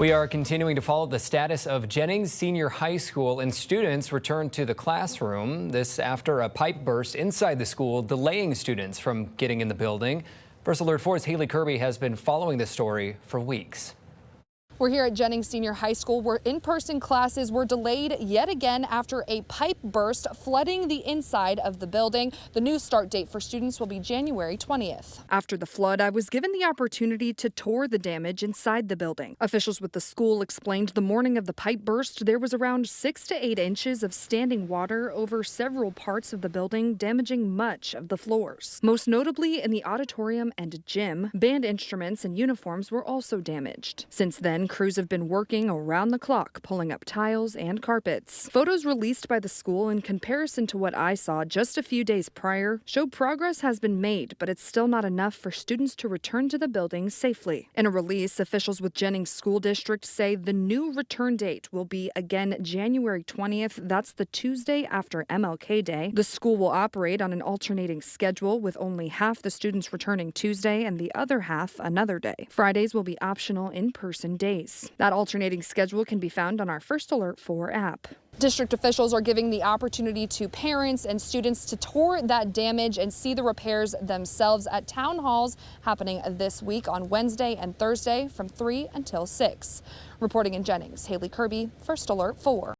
We are continuing to follow the status of Jennings Senior High School, and students returned to the classroom. This after a pipe burst inside the school, delaying students from getting in the building. First Alert 4's Haley Kirby has been following this story for weeks. We're here at Jennings Senior High School, where in-person classes were delayed yet again after a pipe burst flooding the inside of the building. The new start date for students will be January 20th. After the flood, I was given the opportunity to tour the damage inside the building. Officials with the school explained the morning of the pipe burst, there was around 6 to 8 inches of standing water over several parts of the building, damaging much of the floors. Most notably in the auditorium and gym, band instruments and uniforms were also damaged. Since then, crews have been working around the clock, pulling up tiles and carpets. Photos released by the school in comparison to what I saw just a few days prior show progress has been made, but it's still not enough for students to return to the building safely. In a release, officials with Jennings School District say the new return date will be again January 20th. That's the Tuesday after MLK Day. The school will operate on an alternating schedule, with only half the students returning Tuesday and the other half another day. Fridays will be optional in-person days. That alternating schedule can be found on our First Alert 4 app. District officials are giving the opportunity to parents and students to tour that damage and see the repairs themselves at town halls happening this week on Wednesday and Thursday from 3 until 6. Reporting in Jennings, Haley Kirby, First Alert 4.